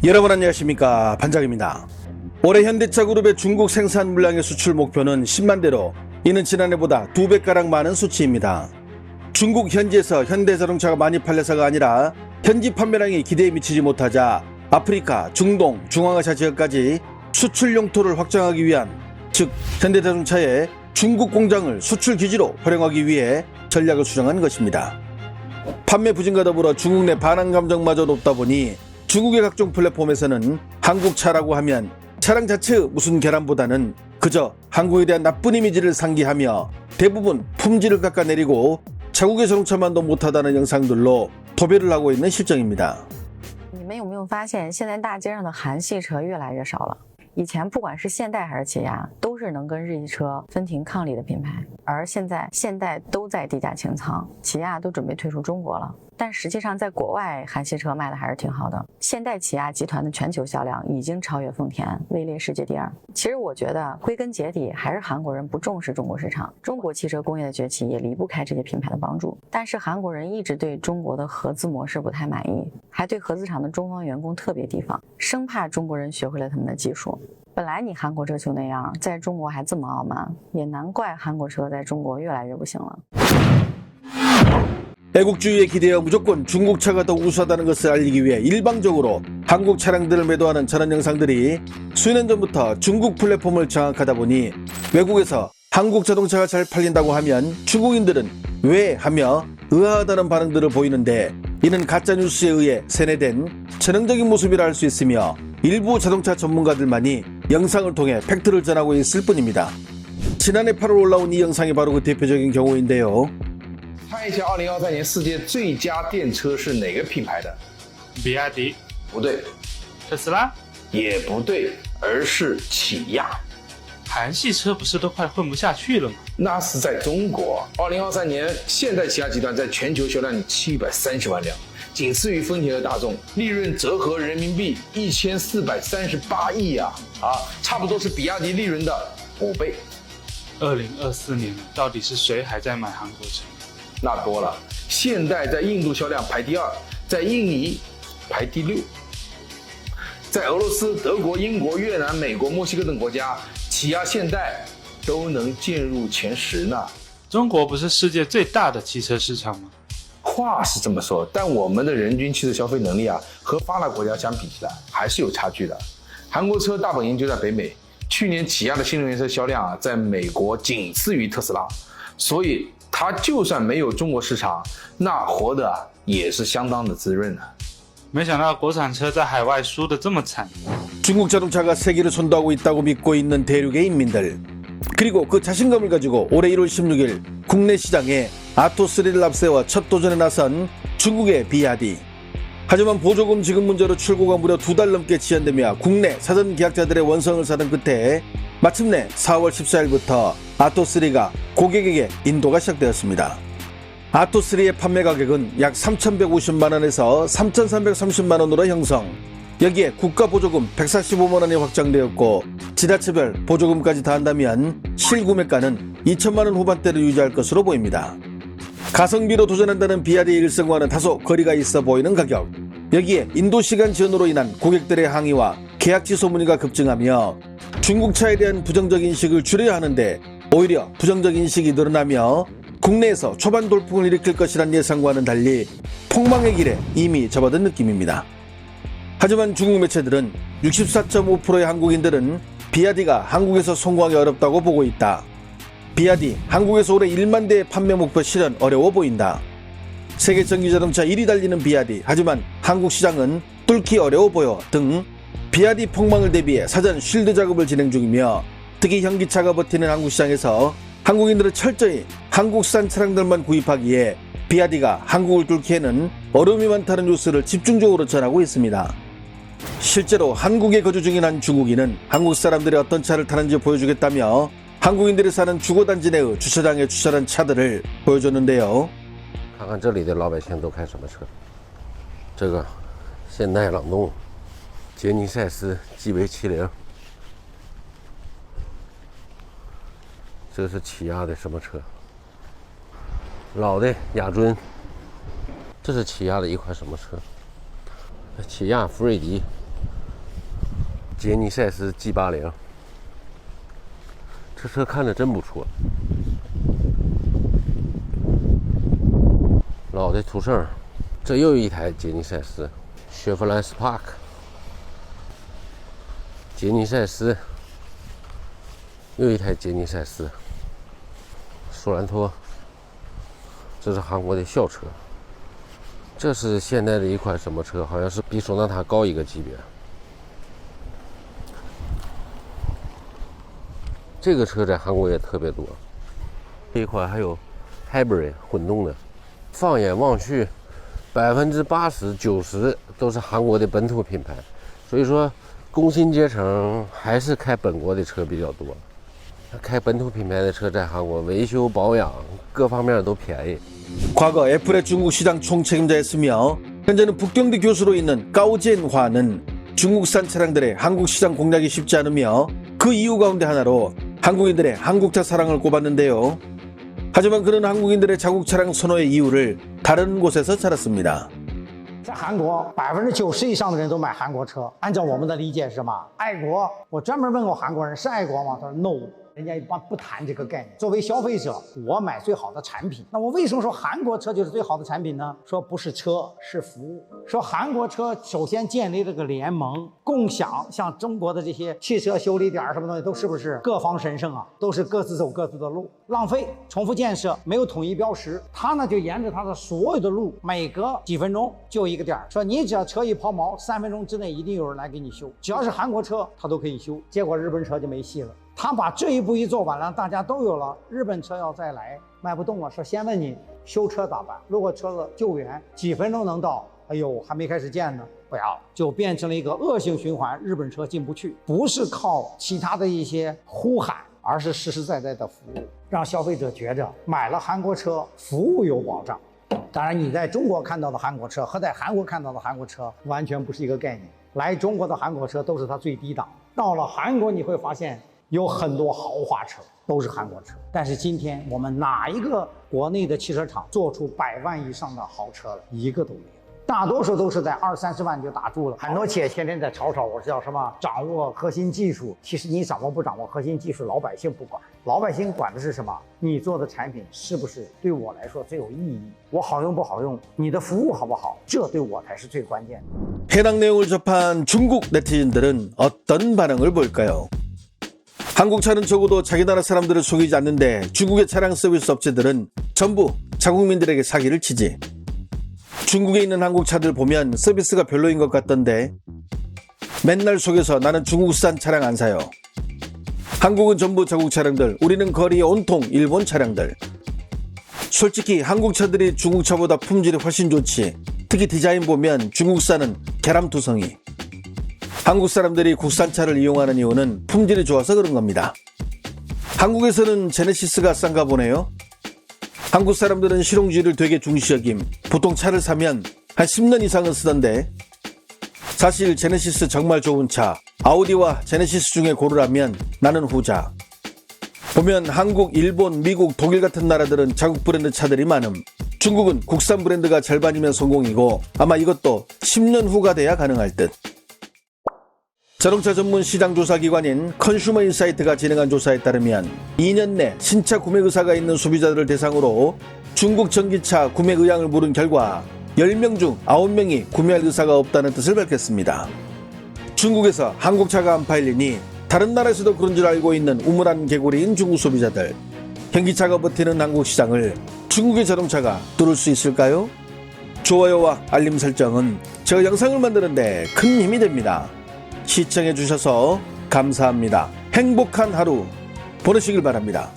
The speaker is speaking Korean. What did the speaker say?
여러분 안녕하십니까, 반장입니다. 올해 현대차 그룹의 중국 생산 물량의 수출 목표는 10만 대로, 이는 지난해보다 2배가량 많은 수치입니다. 중국 현지에서 현대자동차가 많이 팔려서가 아니라 현지 판매량이 기대에 미치지 못하자 아프리카, 중동, 중앙아시아 지역까지 수출 용토를 확장하기 위한, 즉 현대자동차의 중국 공장을 수출 기지로 활용하기 위해 전략을 수정한 것입니다. 판매 부진과 더불어 중국 내 반항 감정마저 높다 보니 중국의 각종 플랫폼에서는 한국차라고 하면 차량 자체의 무슨 결함보다는 그저 한국에 대한 나쁜 이미지를 상기하며 대부분 품질을 깎아내리고 자국의 자동차만도 못하다는 영상들로 도배를 하고 있는 실정입니다. 你们有没有发现，现在大街上的韩系车越来越少了？以前不管是现代还是起亚，都是能跟日系车分庭抗礼的品牌，而现在现代都在低价清仓，起亚都准备退出中国了。但实际上，在国外韩系车卖的还是挺好的。现代起亚集团的全球销量已经超越丰田，位列世界第2。其实我觉得，归根结底还是韩国人不重视中国市场。中国汽车工业的崛起也离不开这些品牌的帮助。但是韩国人一直对中国的合资模式不太满意，还对合资厂的中方员工特别提防，生怕中国人学会了他们的技术。本来你韩国车就那样，在中国还这么傲慢，也难怪韩国车在中国越来越不行了。 애국주의에 기대어 무조건 중국차가 더 우수하다는 것을 알리기 위해 일방적으로 한국 차량들을 매도하는 저런 영상들이 수년 전부터 중국 플랫폼을 장악하다 보니 외국에서 한국 자동차가 잘 팔린다고 하면 중국인들은 왜 하며 의아하다는 반응들을 보이는데, 이는 가짜뉴스에 의해 세뇌된 전형적인 모습이라 할 수 있으며 일부 자동차 전문가들만이 영상을 통해 팩트를 전하고 있을 뿐입니다. 지난해 8월 올라온 이 영상이 바로 그 대표적인 경우인데요. 看一下2023年世界最佳电车是哪个品牌的？比亚迪、不对，特斯拉、也不对，而是起亚。韩系车不是都快混不下去了吗？那是在中国。2023年，现代起亚集团在全球销量730万辆，仅次于丰田和大众，利润折合人民币1438亿啊！差不多是比亚迪利润的5倍。2024年到底是谁还在买韩国车？ 那多了，现代在印度销量排第2，在印尼排第6，在俄罗斯、德国、英国、越南、美国、墨西哥等国家，起亚、现代都能进入前10呢。中国不是世界最大的汽车市场吗？话是这么说，但我们的人均汽车消费能力和发达国家相比起来还是有差距的。韩国车大本营就在北美，去年起亚的新能源车销量在美国仅次于特斯拉，所以 它就算没有中国市场，那活的也是相当的滋润。没想到国产车在海外输得这么惨。 중국 자동차가 세계를 선도하고 있다고 믿고 있는 대륙의 인민들, 그리고 그 자신감을 가지고 올해 1월 16일 국내 시장에 아토3를 앞세워 첫 도전에 나선 중국의 비아디. 하지만 보조금 지급 문제로 출고가 무려 2달 넘게 지연되며 국내 사전 계약자들의 원성을 사는 끝에 마침내 4월 14일부터 아토3가 고객에게 인도가 시작되었습니다. 아토3의 판매 가격은 약 3,150만원에서 3,330만원으로 형성. 여기에 국가 보조금 145만원이 확정되었고 지자체별 보조금까지 더한다면 실구매가는 2천만원 후반대를 유지할 것으로 보입니다. 가성비로 도전한다는 비아디의 일성과는 다소 거리가 있어 보이는 가격. 여기에 인도 시간 지연으로 인한 고객들의 항의와 계약 취소 문의가 급증하며 중국차에 대한 부정적 인식을 줄여야 하는데 오히려 부정적 인식이 늘어나며 국내에서 초반 돌풍을 일으킬 것이란 예상과는 달리 폭망의 길에 이미 접어든 느낌입니다. 하지만 중국 매체들은 64.5%의 한국인들은 비아디가 한국에서 성공하기 어렵다고 보고 있다. 비아디, 한국에서 올해 1만 대의 판매 목표 실현 어려워 보인다. 세계 전기자동차 1위 달리는 비아디, 하지만 한국 시장은 뚫기 어려워 보여 등 비아디 폭망을 대비해 사전 쉴드 작업을 진행 중이며, 특히 현기차가 버티는 한국 시장에서 한국인들은 철저히 한국산 차량들만 구입하기에 비아디가 한국을 뚫기에는 어려움이 많다는 뉴스를 집중적으로 전하고 있습니다. 실제로 한국에 거주 중인 한 중국인은 한국 사람들이 어떤 차를 타는지 보여주겠다며 한국인들이 사는 주거단지 내의 주차장에 주차한 차들을 보여줬는데요. 看看这里的老百姓都开什么车？这个现代朗动、杰尼赛斯 GV70， 这是起亚的什么车？老的雅尊，这是起亚的一款什么车？起亚福瑞迪杰尼赛斯 G80，这车看着真不错，老的途胜。这又一台杰尼赛斯，雪佛兰 Spark， 杰尼赛斯，又一台杰尼赛斯，索兰托，这是韩国的校车。这是现代的一款什么车？好像是比索纳塔高一个级别。这个车在韩国也特别多。这一款还有 Hybrid 混动的，放眼望去，80%、90%都是韩国的本土品牌，所以说工薪阶层还是开本国的车比较多。开本土品牌的车在韩国维修保养各方面都便宜。 과거 애플의 중국 시장 총책임자였으며 현재는 북경대 교수로 있는 까오젠화는 중국산 차량들의 한국 시장 공략이 쉽지 않으며 그 이유 가운데 하나로 한국인들의 한국차 사랑을 꼽았는데요. 하지만 그는 한국인들의 자국 차량 선호의 이유를 다른 곳에서 찾았습니다. 在韩国，90%以上的人都买韩国车。按照我们的理解是什么？爱国。我专门问过韩国人是爱国吗？他说 no。 人家一般不谈这个概念。作为消费者，我买最好的产品。那我为什么说韩国车就是最好的产品呢？说不是车，是服务。说韩国车首先建立了个联盟，共享，像中国的这些汽车修理点什么东西，都是不是各方神圣啊？都是各自走各自的路，浪费，重复建设，没有统一标识。他呢就沿着他的所有的路，每隔几分钟就一个点，说你只要车一抛锚，3分钟之内一定有人来给你修。只要是韩国车，他都可以修。结果日本车就没戏了。 他把这一步一做完了，大家都有了。日本车要再来卖不动了，说先问你修车咋办？如果车子救援几分钟能到，哎呦还没开始建呢，不要，就变成了一个恶性循环。日本车进不去，不是靠其他的一些呼喊，而是实实在在的服务，让消费者觉着买了韩国车服务有保障。当然，你在中国看到的韩国车和在韩国看到的韩国车完全不是一个概念。来中国的韩国车都是它最低档，到了韩国你会发现。 有很多豪华车都是韩国车，但是今天我们哪一个国内的汽车厂做出100万以上的豪车了？一个都没有，大多数都是在20、30万就打住了。很多企业天天在吵我叫什么掌握核心技术，其实你掌握不掌握核心技术，老百姓不管，老百姓管的是什么？你做的产品是不是对我来说最有意义？我好用不好用？你的服务好不好？这对我才是最关键的。 해당 내용을 접한 중국 네티즌들은 어떤 반응을 보일까요? 한국차는 적어도 자기 나라 사람들을 속이지 않는데 중국의 차량 서비스 업체들은 전부 자국민들에게 사기를 치지. 중국에 있는 한국차들 보면 서비스가 별로인 것 같던데 맨날 속여서 나는 중국산 차량 안 사요. 한국은 전부 자국 차량들, 우리는 거리에 온통 일본 차량들. 솔직히 한국 차들이 중국 차보다 품질이 훨씬 좋지. 특히 디자인 보면 중국산은 계람투성이. 한국 사람들이 국산차를 이용하는 이유는 품질이 좋아서 그런 겁니다. 한국에서는 제네시스가 싼가 보네요. 한국 사람들은 실용주의를 되게 중시 여김. 보통 차를 사면 한 10년 이상은 쓰던데 사실 제네시스 정말 좋은 차. 아우디와 제네시스 중에 고르라면 나는 후자. 보면 한국, 일본, 미국, 독일 같은 나라들은 자국 브랜드 차들이 많음. 중국은 국산 브랜드가 절반이면 성공이고 아마 이것도 10년 후가 돼야 가능할 듯. 자동차 전문 시장 조사 기관인 컨슈머 인사이트가 진행한 조사에 따르면 2년 내 신차 구매 의사가 있는 소비자들을 대상으로 중국 전기차 구매 의향을 물은 결과 10명 중 9명이 구매할 의사가 없다는 뜻을 밝혔습니다. 중국에서 한국차가 안 팔리니 다른 나라에서도 그런 줄 알고 있는 우물안 개구리인 중국 소비자들. 현기차가 버티는 한국 시장을 중국의 자동차가 뚫을 수 있을까요? 좋아요와 알림 설정은 제가 영상을 만드는데 큰 힘이 됩니다. 시청해주셔서 감사합니다. 행복한 하루 보내시길 바랍니다.